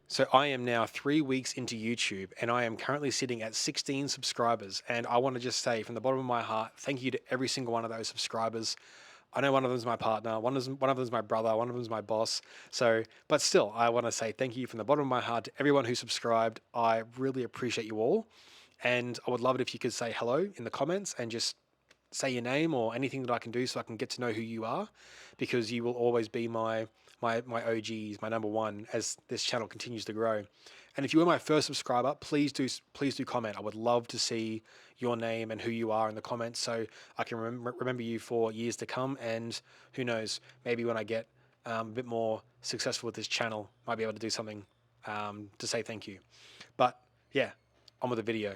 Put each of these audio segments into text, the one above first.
So I am now 3 weeks into YouTube and I am currently sitting at 16 subscribers. And I want to just say from the bottom of my heart, thank you to every single one of those subscribers. I know one of them is my partner, one of them is my brother, one of them is my boss. So, but still, I want to say thank you from the bottom of my heart to everyone who subscribed. I really appreciate you all. And I would love it if you could say hello in the comments and just say your name or anything that I can do so I can get to know who you are, because you will always be my OGs, my number one as this channel continues to grow. And if you were my first subscriber, please do comment. I would love to see your name and who you are in the comments so I can remember you for years to come. And who knows, maybe when I get a bit more successful with this channel, might be able to do something to say thank you. But yeah, on with the video.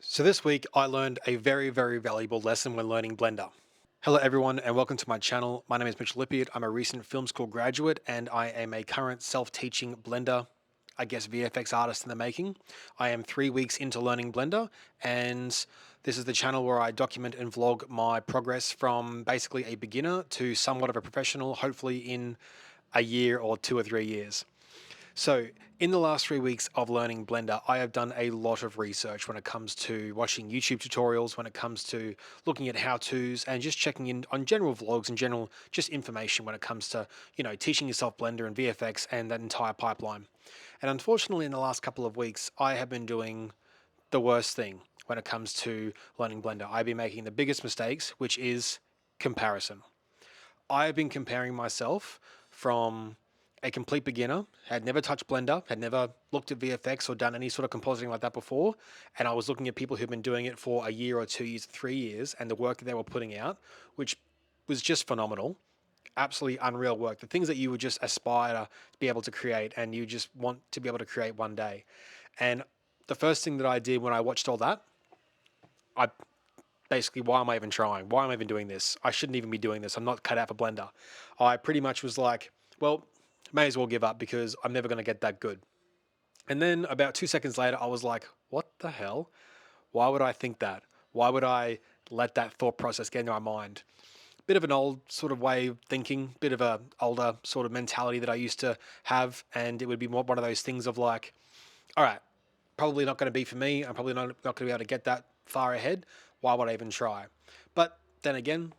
So this week I learned a very valuable lesson when learning Blender. Hello everyone and welcome to my channel. My name is Mitchell Lippiard. I'm a recent film school graduate and I am a current self-teaching Blender, I guess VFX artist in the making. I am 3 weeks into learning Blender, and this is the channel where I document and vlog my progress from basically a beginner to somewhat of a professional, hopefully in a year or 2 or 3 years. So, in the last 3 weeks of learning Blender, I have done a lot of research when it comes to watching YouTube tutorials, when it comes to looking at how-tos, and just checking in on general vlogs and general just information when it comes to, teaching yourself Blender and VFX and that entire pipeline. And unfortunately, in the last couple of weeks, I have been doing the worst thing when it comes to learning Blender. I've been making the biggest mistakes, which is comparison. I have been comparing myself from a complete beginner, had never touched Blender, had never looked at VFX or done any sort of compositing like that before. And I was looking at people who've been doing it for a year or 2 years, 3 years, and the work that they were putting out, which was just phenomenal. Absolutely unreal work. The things that you would just aspire to be able to create and you just want to be able to create one day. And the first thing that I did when I watched all that, I basically, why am I even trying? Why am I even doing this? I shouldn't even be doing this. I'm not cut out for Blender. I pretty much was like, well, may as well give up because I'm never going to get that good. And then about 2 seconds later, I was like, what the hell? Why would I think that? Why would I let that thought process get into my mind? Bit of an old sort of way of thinking, bit of a older sort of mentality that I used to have. And it would be more one of those things of like, all right, probably not going to be for me. I'm probably not going to be able to get that far ahead. Why would I even try? But then again,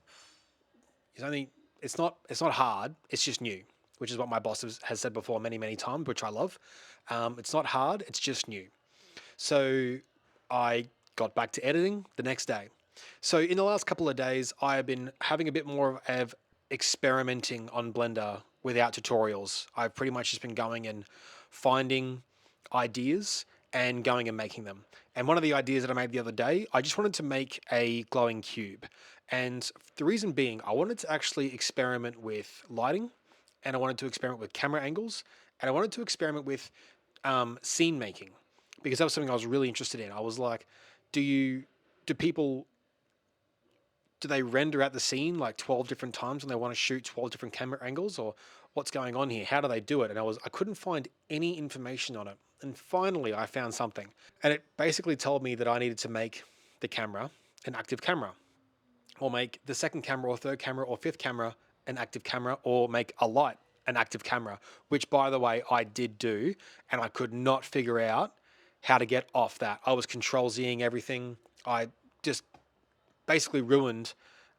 it's not hard. It's just new, which is what my boss has said before many times, which I love. It's not hard. It's just new. So I got back to editing the next day. So in the last couple of days, I have been having a bit more of experimenting on Blender without tutorials. I've pretty much just been going and finding ideas and going and making them. And one of the ideas that I made the other day, I just wanted to make a glowing cube. And the reason being, I wanted to actually experiment with lighting, and I wanted to experiment with camera angles, and I wanted to experiment with scene making, because that was something I was really interested in. I was like, do people do they render out the scene like 12 different times when they want to shoot 12 different camera angles, or what's going on here? How do they do it? And I couldn't find any information on it. And finally I found something. And it basically told me that I needed to make the camera an active camera, or make the second camera or third camera or fifth camera an active camera, or make a light an active camera, which by the way, I did do, and I could not figure out how to get off that. I was control Zing everything. I just basically ruined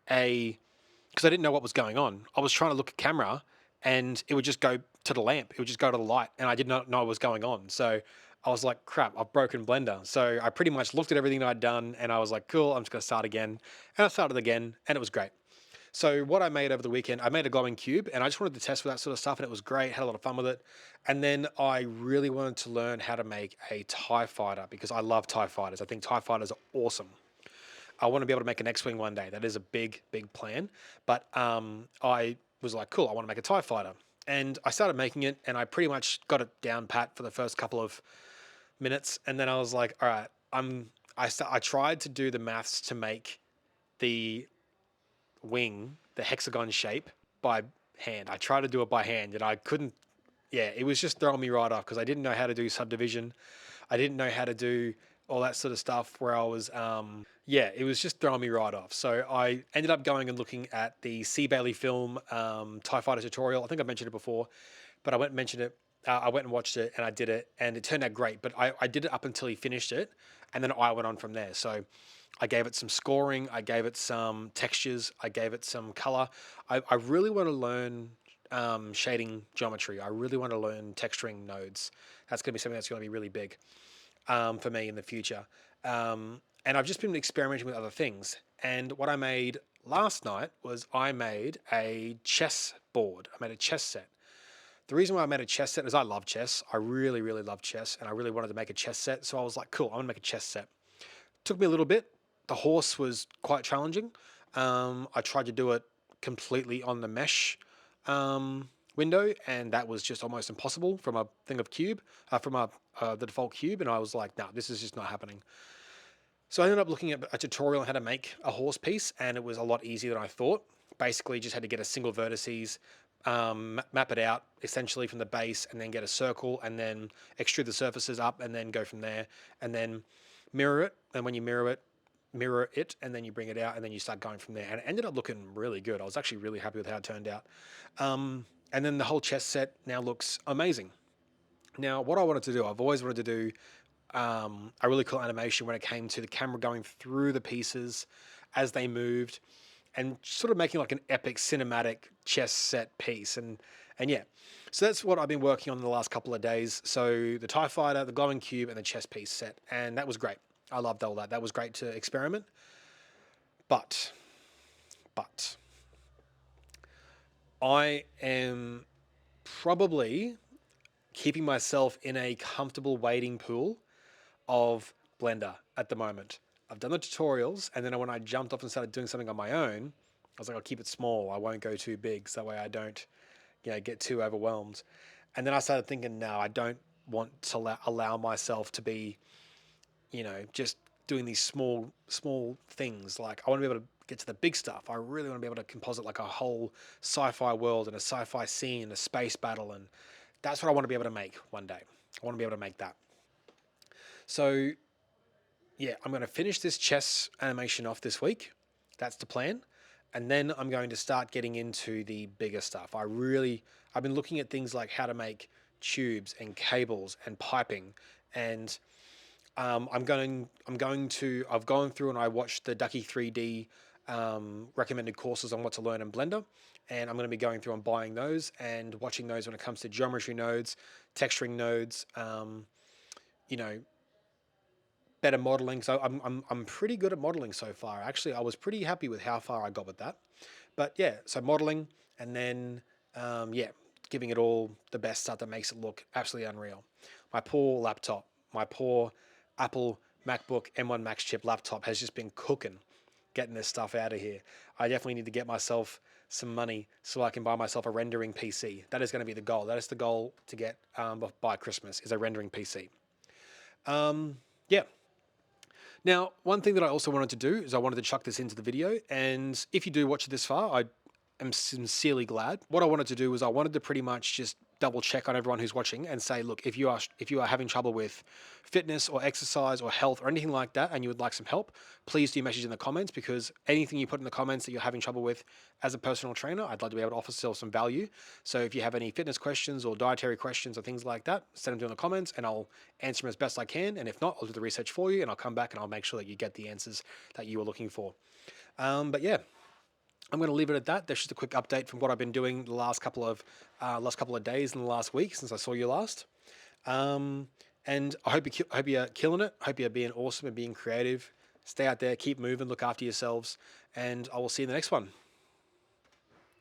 because I didn't know what was going on. I was trying to look at camera and it would just go to the lamp. It would just go to the light and I did not know what was going on. So I was like, crap, I've broken Blender. So I pretty much looked at everything that I'd done and I was like, cool, I'm just going to start again. And I started again and it was great. So what I made over the weekend, I made a glowing cube and I just wanted to test with that sort of stuff and it was great, had a lot of fun with it. And then I really wanted to learn how to make a TIE fighter because I love TIE fighters. I think TIE fighters are awesome. I want to be able to make an X-Wing one day. That is a big plan. But I was like, cool, I want to make a TIE fighter. And I started making it and I pretty much got it down pat for the first couple of minutes. And then I was like, all right, I tried to do the maths to make the wing, the hexagon shape, by hand. I tried to do it by hand and I couldn't. Yeah, it was just throwing me right off because I didn't know how to do subdivision. I didn't know how to do all that sort of stuff where I was, yeah, it was just throwing me right off. So I ended up going and looking at the C. Bailey film TIE Fighter tutorial. I think I mentioned it before, but I went and mentioned it, I went and watched it and I did it and it turned out great. But I did it up until he finished it, and then I went on from there. So I gave it some scoring, I gave it some textures, I gave it some color. I really want to learn shading geometry. I really want to learn texturing nodes. That's going to be something that's going to be really big for me in the future. And I've just been experimenting with other things. And what I made last night was I made a chess board. I made a chess set. The reason why I made a chess set is I love chess. I really, really love chess, and I really wanted to make a chess set. So I was like, cool, I'm gonna make a chess set. Took me a little bit. The horse was quite challenging. I tried to do it completely on the mesh window, and that was just almost impossible from a thing of cube, from the default cube. And I was like, no, this is just not happening. So I ended up looking at a tutorial on how to make a horse piece, and it was a lot easier than I thought. Basically, just had to get a single vertices, map it out essentially from the base, and then get a circle, and then extrude the surfaces up, and then go from there, and then mirror it. And when you mirror it, and then you bring it out, and then you start going from there. And it ended up looking really good. I was actually really happy with how it turned out. And then the whole chess set now looks amazing. Now, what I wanted to do, I've always wanted to do a really cool animation when it came to the camera going through the pieces as they moved, and sort of making like an epic cinematic chess set piece. And yeah, so that's what I've been working on in the last couple of days. So the TIE Fighter, the glowing cube, and the chess piece set, and that was great. I loved all that. That was great to experiment. But, but I am probably keeping myself in a comfortable wading pool of Blender at the moment. I've done the tutorials, and then when I jumped off and started doing something on my own, I was like, I'll keep it small. I won't go too big, so that way I don't, get too overwhelmed. And then I started thinking, no, I don't want to allow myself to be, just doing these small things. Like, I want to be able to get to the big stuff. I really want to be able to composite like a whole sci-fi world and a sci-fi scene, a space battle, and that's what I want to be able to make one day. I want to be able to make that. So yeah, I'm going to finish this chess animation off this week. That's the plan. And then I'm going to start getting into the bigger stuff. I've been looking at things like how to make tubes and cables and piping. And I've gone through and I watched the Ducky 3D recommended courses on what to learn in Blender. And I'm going to be going through and buying those and watching those when it comes to geometry nodes, texturing nodes, you know, better modeling. So I'm pretty good at modeling so far. Actually, I was pretty happy with how far I got with that. But yeah, so modeling, and then yeah, giving it all the best stuff that makes it look absolutely unreal. My poor laptop, my poor Apple MacBook M1 Max chip laptop has just been cooking, getting this stuff out of here. I definitely need to get myself some money so I can buy myself a rendering PC. That is going to be the goal. That is the goal to get by Christmas, is a rendering PC. Yeah. Now, one thing that I also wanted to do is I wanted to chuck this into the video. And if you do watch it this far, I am sincerely glad. What I wanted to do was I wanted to pretty much just double check on everyone who's watching and say, look, if you are having trouble with fitness or exercise or health or anything like that, and you would like some help, please do message in the comments, because anything you put in the comments that you're having trouble with as a personal trainer, I'd like to be able to offer still some value. So if you have any fitness questions or dietary questions or things like that, send them to in the comments and I'll answer them as best I can. And if not, I'll do the research for you and I'll come back and I'll make sure that you get the answers that you were looking for. But yeah, I'm going to leave it at that. That's just a quick update from what I've been doing the last couple of days and the last week since I saw you last. And I hope you're killing it. Hope you're being awesome and being creative. Stay out there, keep moving, look after yourselves, and I will see you in the next one.